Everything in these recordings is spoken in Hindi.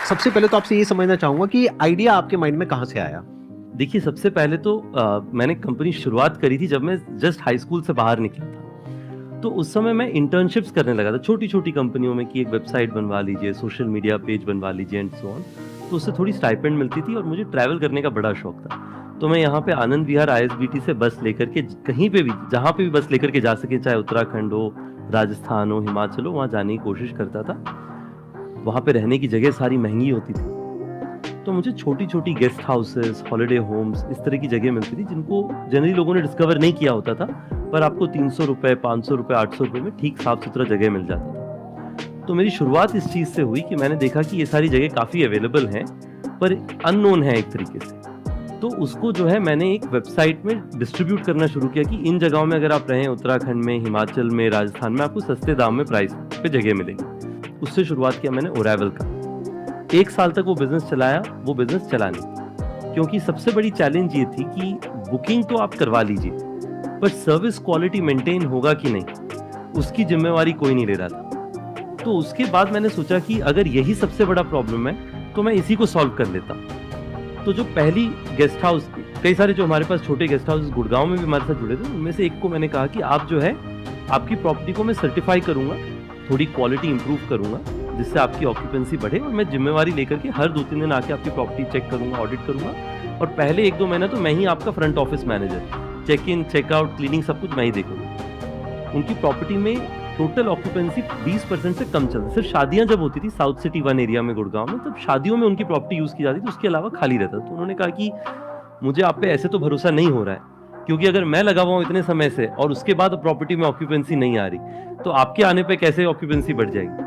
सबसे पहले तो आपसे ये समझना चाहूंगा कि आइडिया आपके माइंड में कहाँ से आया? देखिए, सबसे पहले तो मैंने कंपनी शुरुआत करी थी जब मैं जस्ट हाई स्कूल से बाहर निकला था। तो उस समय मैं इंटर्नशिप्स करने लगा था छोटी-छोटी कंपनियों में कि एक वेबसाइट बनवा लीजिए, सोशल मीडिया पेज बनवा लीजिए एंड सो ऑन। तो उससे थोड़ी स्टाइपेंड मिलती थी और मुझे ट्रैवल करने का बड़ा शौक था। तो मैं यहाँ पे आनंद विहार आईएसबीटी से बस लेकर के कहीं पे भी, जहाँ पे भी बस लेकर के जा सके, चाहे उत्तराखंड हो, राजस्थान हो, हिमाचल हो, वहाँ जाने की कोशिश करता था। वहाँ पे रहने की जगह सारी महंगी होती थी। तो मुझे छोटी-छोटी गेस्ट हाउसेस, हॉलिडे होम्स, इस तरह की जगह मिलती थी जिनको जनरली लोगों ने डिस्कवर नहीं किया होता था, पर आपको 300 रुपए, 500 रुपए, 800 रुपए में ठीक साफ-सुथरा जगह मिल जाता था। तो मेरी शुरुआत इस चीज़ से हुई कि मैंने देखा कि ये सारी जगह काफ़ी अवेलेबल हैं, पर अननोन है एक तरीके से। तो उसको जो है मैंने एक वेबसाइट में डिस्ट्रीब्यूट करना शुरू किया कि इन जगहों में अगर आप रहें, उत्तराखंड में, हिमाचल में, राजस्थान में, आपको सस्ते दाम में प्राइस पे जगह मिलेगी। उससे शुरुआत किया मैंने ओरेवल का। 1 साल तक वो बिज़नेस चलाया, वो बिज़नेस चला नहीं। क्योंकि सबसे बड़ी चैलेंज ये थी कि बुकिंग तो आप करवा लीजिए, पर सर्विस क्वालिटी मेंटेन होगा कि नहीं, उसकी ज़िम्मेवारी कोई नहीं ले रहा था। तो उसके बाद मैंने सोचा कि अगर यही सबसे बड़ा प्रॉब्लम है, तो मैं इसी को सॉल्व कर लेता। तो जो पहली गेस्ट हाउस, कई सारे जो हमारे पास छोटे गेस्ट हाउस गुड़गांव में भी हमारे साथ जुड़े थे, उनमें से एक को मैंने कहा कि आप जो है, आपकी प्रॉपर्टी को मैं सर्टिफाई करूँगा, थोड़ी क्वालिटी इंप्रूव करूँगा, जिससे आपकी ऑक्यूपेंसी बढ़े, और मैं जिम्मेवारी लेकर के हर 2-3 दिन आके आपकी प्रॉपर्टी चेक करूंगा, ऑडिट करूंगा। और पहले 1-2 महीना तो मैं ही आपका front office manager, check in, checkout, cleaning सब कुछ मैं ही देखूंगा। उनकी प्रॉपर्टी में टोटल ऑक्यूपेंसी 20% से कम चलती। सिर्फ शादियां जब होती थी साउथ सिटी 1 एरिया में गुड़गांव में, तब शादियों में उनकी प्रॉपर्टी यूज की जाती थी, उसके अलावा खाली रहता। तो उन्होंने कहा कि मुझे आप पे ऐसे तो भरोसा नहीं हो रहा है, क्योंकि अगर मैं लगा हुआ हूँ इतने समय से और उसके बाद प्रॉपर्टी में ऑक्यूपेंसी नहीं आ रही, तो आपके आने पे कैसे ऑक्यूपेंसी बढ़ जाएगी।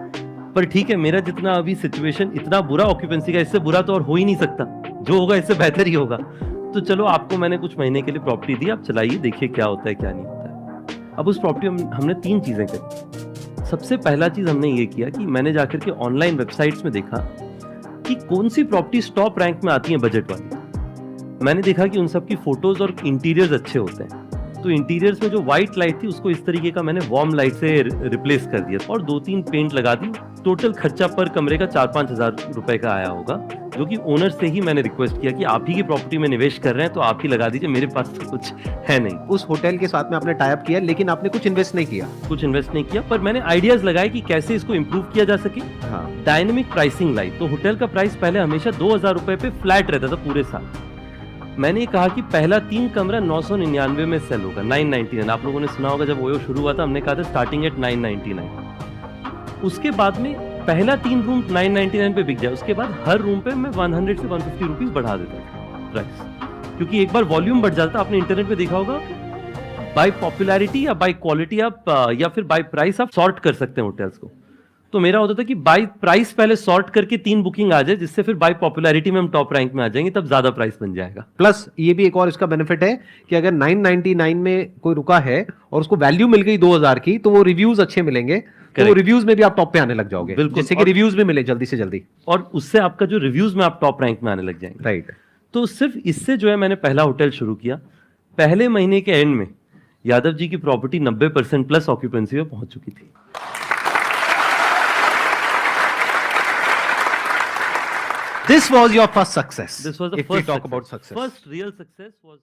पर ठीक है, मेरा जितना अभी सिचुएशन इतना बुरा ऑक्यूपेंसी का, इससे बुरा तो और हो ही नहीं सकता, जो होगा इससे बेहतर ही होगा। तो चलो, आपको मैंने कुछ महीने के लिए प्रॉपर्टी दी, आप चलाइए, देखिए क्या होता है क्या नहीं होता है। अब उस प्रॉपर्टी में हमने 3 चीजें करी। सबसे पहला चीज हमने ये किया कि मैंने जाकर के ऑनलाइन वेबसाइट्स में देखा कि कौन सी प्रॉपर्टी टॉप रैंक में आती है बजट वाली। मैंने देखा कि उन सब की फोटोज और इंटीरियर्स अच्छे होते हैं। तो इंटीरियर्स में जो व्हाइट लाइट थी, उसको इस तरीके का मैंने वार्म लाइट से रिप्लेस कर दिया और 2-3 पेंट लगा दी। टोटल खर्चा पर कमरे का 4-5 हजार रुपए का आया होगा, जो कि ओनर से ही मैंने रिक्वेस्ट किया कि आप ही की प्रॉपर्टी में निवेश कर रहे हैं, तो आप ही लगा दीजिए, मेरे पास तो कुछ है नहीं। उस होटल के साथ में आपने टाई अप किया, लेकिन आपने कुछ इन्वेस्ट नहीं किया? कुछ इन्वेस्ट नहीं किया, पर मैंने आइडियाज लगाए कि कैसे इसको इंप्रूव किया जा सके। हाँ। डायनेमिक प्राइसिंग लाई। तो होटल का प्राइस पहले हमेशा 2000 रुपए पे फ्लैट रहता था पूरे साल। मैंने कहा कि पहला 3 कमरा 999 में सेल होगा, 999। आप लोगों ने सुना होगा, जब ओयो शुरू हुआ था हमने कहा था स्टार्टिंग एट 999। उसके बाद में पहला 3 रूम 999 पे बिक जाए, उसके बाद हर रूम पे मैं 100 से 150 रुपीज बढ़ा देता था प्राइस, क्योंकि एक बार वॉल्यूम बढ़ जाता। आपने इंटरनेट पे देखा होगा, बाय पॉपुलैरिटी या बाय क्वालिटी आप या फिर बाय प्राइस आप सॉर्ट कर सकते हैं होटल्स को। तो मेरा होता था कि बाय प्राइस पहले सॉर्ट करके 3 बुकिंग आ जाए, जिससे फिर बाय पॉपुलैरिटी में हम टॉप रैंक में आ जाएंगे, तब ज्यादा प्राइस बन जाएगा। प्लस ये भी एक और इसका बेनिफिट है कि अगर 999 में कोई रुका है और उसको वैल्यू मिल गई 2000 की, तो वो रिव्यूज अच्छे मिलेंगे, तो वो रिव्यूज में भी आप टॉप पे आने लग जाओगे, जिससे कि रिव्यूज भी मिले जल्दी से जल्दी, और उससे आपका जो रिव्यूज में आप टॉप रैंक में आने लग जाएंगे। राइट। तो सिर्फ इससे जो है मैंने पहला होटल शुरू किया। पहले महीने के एंड में यादव जी की प्रॉपर्टी 90% प्लस ऑक्यूपेंसी में पहुंच चुकी थी। This was your first success. This was the if we first talk success. about success. First real success was